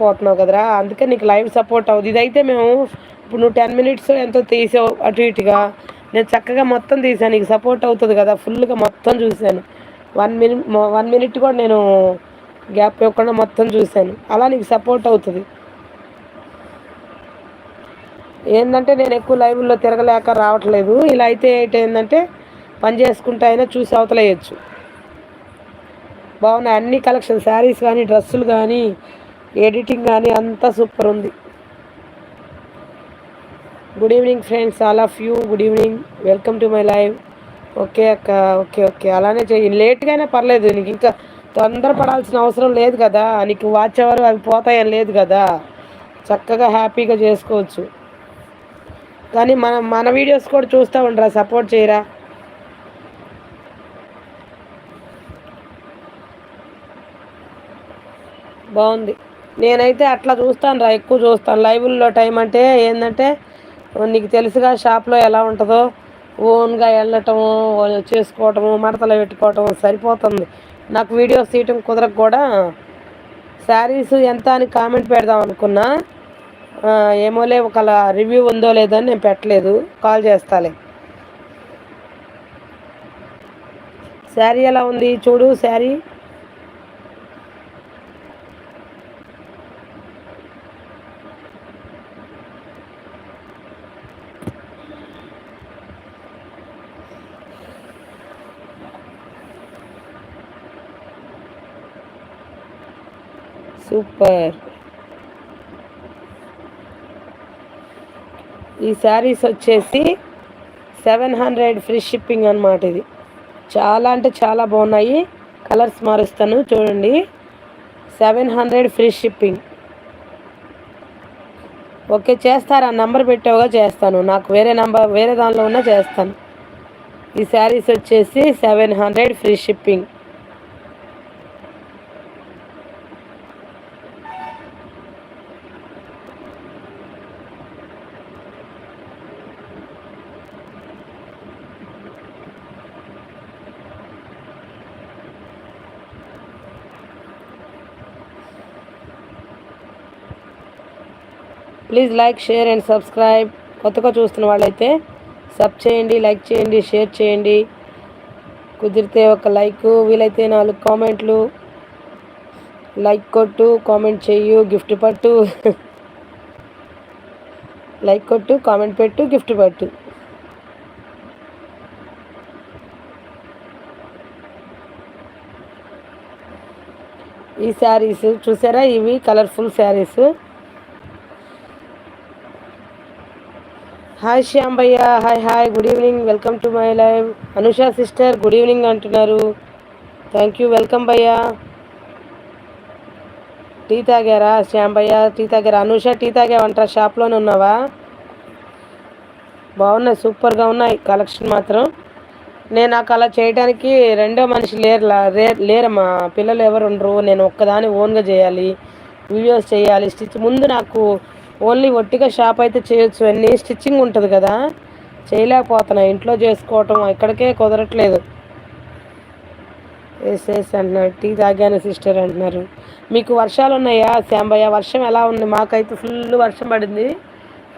పోతున్నావు కదరా అందుకే నీకు లైవ్ సపోర్ట్ అవుతుంది. ఇదైతే మేము ఇప్పుడు నువ్వు 10 మినిట్స్ ఎంతో తీసావు అటు ఇటుగా, నేను చక్కగా మొత్తం తీసాను, నీకు సపోర్ట్ అవుతుంది కదా, ఫుల్గా మొత్తం చూశాను. 1 మినిట్ కూడా నేను గ్యాప్ ఇవ్వకుండా మొత్తం చూశాను, అలా నీకు సపోర్ట్ అవుతుంది. ఏంటంటే నేను ఎక్కువ లైవ్లో తిరగలేక రావట్లేదు, ఇలా అయితే ఏంటంటే పని చేసుకుంటూ అయినా చూసి అవతలేయచ్చు. బాగున్నాయి అన్ని కలెక్షన్, శారీస్ కానీ డ్రెస్సులు కానీ ఎడిటింగ్ కానీ అంతా సూపర్ ఉంది. Good evening friends, all of you good evening, welcome to my live. Okay అక్క, ఓకే ఓకే, అలానే చెయ్యి, లేట్గా అయినా పర్లేదు, నీకు ఇంకా తొందరపడాల్సిన అవసరం లేదు కదా, నీకు వాచ్ అవర్ అవి పోతాయని లేదు కదా, చక్కగా హ్యాపీగా చేసుకోవచ్చు. కానీ మన వీడియోస్ కూడా చూస్తూ ఉండరా, సపోర్ట్ చేయరా. బాగుంది, నేనైతే అట్లా చూస్తాను రా, ఎక్కువ చూస్తాను లైవ్లో. టైం అంటే ఏంటంటే నీకు తెలుసుగా షాప్లో ఎలా ఉంటుందో, ఓన్గా వెళ్ళటము చేసుకోవటము మడతలు పెట్టుకోవటము సరిపోతుంది నాకు, వీడియోస్ తీయటం కుదరకు కూడా. శారీస్ ఎంత అని కామెంట్ పెడదాం అనుకున్నా, ఏమోలే ఒకలా రివ్యూ ఉందో లేదో అని నేను పెట్టలేదు, కాల్ చేస్తాలే. శారీ ఎలా ఉంది చూడు, శారీ సూపర్. ఈ శారీస్ వచ్చేసి 700 ఫ్రీ షిప్పింగ్ అనమాట. ఇది చాలా అంటే చాలా బాగున్నాయి, కలర్స్ మారుస్తాను చూడండి. 700 ఫ్రీ షిప్పింగ్. ఓకే చేస్తారా, నంబర్ పెట్టావుగా చేస్తాను, నాకు వేరే దానిలో ఉన్నా చేస్తాను. ఈ శారీస్ వచ్చేసి 700 free shipping. Please like, share and subscribe. కొత్తగా చూస్తున్న వాళ్ళైతే సబ్ చేయండి, లైక్ చేయండి, షేర్ చేయండి. కుదిరితే ఒక లైక్, వీలైతే 4 కామెంట్లు. లైక్ కొట్టు, కామెంట్ చెయ్యు, గిఫ్ట్ పట్టు. లైక్ కొట్టు, కామెంట్ పెట్టు, గిఫ్ట్ పట్టు. ఈ శారీస్ చూసారా, ఇవి కలర్ఫుల్ శారీస్. హాయ్ శ్యామ్ భయ్య, hi good evening, welcome to my live. Anusha sister good evening అంటున్నారు, థ్యాంక్ యూ, వెల్కమ్ భయ్య. టీ తాగారా శ్యామ్ భయ్య, టీ తాగారా. అనుష టీ తాగావంటారా, షాప్లోనే ఉన్నావా. బాగున్నాయి, సూపర్గా ఉన్నాయి కలెక్షన్ మాత్రం. నేను నాకు అలా చేయడానికి రెండో మనిషి లేరమ్మా, పిల్లలు ఎవరు ఉండరు, నేను ఒక్కదాని ఓన్గా చేయాలి, వీడియోస్ చేయాలి, ముందు నాకు ఓన్లీ ఒట్టిగా షాప్ అయితే చేయొచ్చు, అన్నీ స్టిచ్చింగ్ ఉంటుంది కదా, చేయలేకపోతున్నా, ఇంట్లో చేసుకోవటం ఇక్కడికే కుదరట్లేదు. ఎస్ అంటున్నారు, టీ తాగాను సిస్టర్ అంటున్నారు. మీకు వర్షాలు ఉన్నాయా శాంబయ్య, వర్షం ఎలా ఉంది. మాకైతే ఫుల్ వర్షం పడింది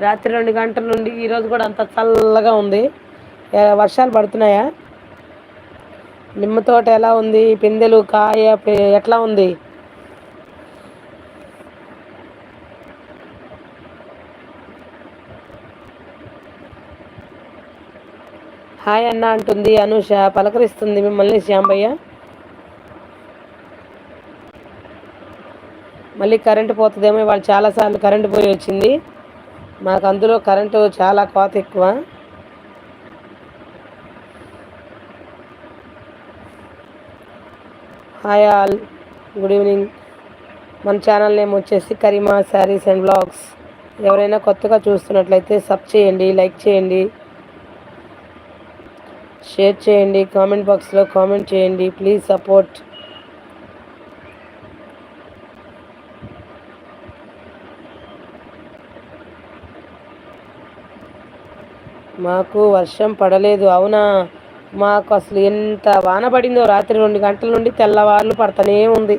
రాత్రి 2 గంటల నుండి, ఈరోజు కూడా అంత చల్లగా ఉంది. వర్షాలు పడుతున్నాయా. నిమ్మ తోట ఎలా ఉంది, పిందెలు కాయ ఎట్లా ఉంది. హాయ్ అన్న అంటుంది అనూష, పలకరిస్తుంది మిమ్మల్ని శ్యాంబయ్య. మళ్ళీ కరెంటు పోతుందేమో, వాళ్ళు చాలాసార్లు కరెంటు పోయి వచ్చింది, మాకు అందులో కరెంటు చాలా కోత ఎక్కువ. Hi all, good evening. మన ఛానల్ నేమ్ వచ్చేసి కరీమా శారీస్ అండ్ బ్లాగ్స్. ఎవరైనా కొత్తగా చూస్తున్నట్లయితే సబ్ చేయండి, లైక్ చేయండి, షేర్ చేయండి, కామెంట్ బాక్స్లో కామెంట్ చేయండి, ప్లీజ్ సపోర్ట్. మాకు వర్షం పడలేదు. అవునా, మాకు అసలు ఎంత వాన పడిందో రాత్రి 2 గంటల నుండి తెల్లవార్లు పడుతూనే ఉంది.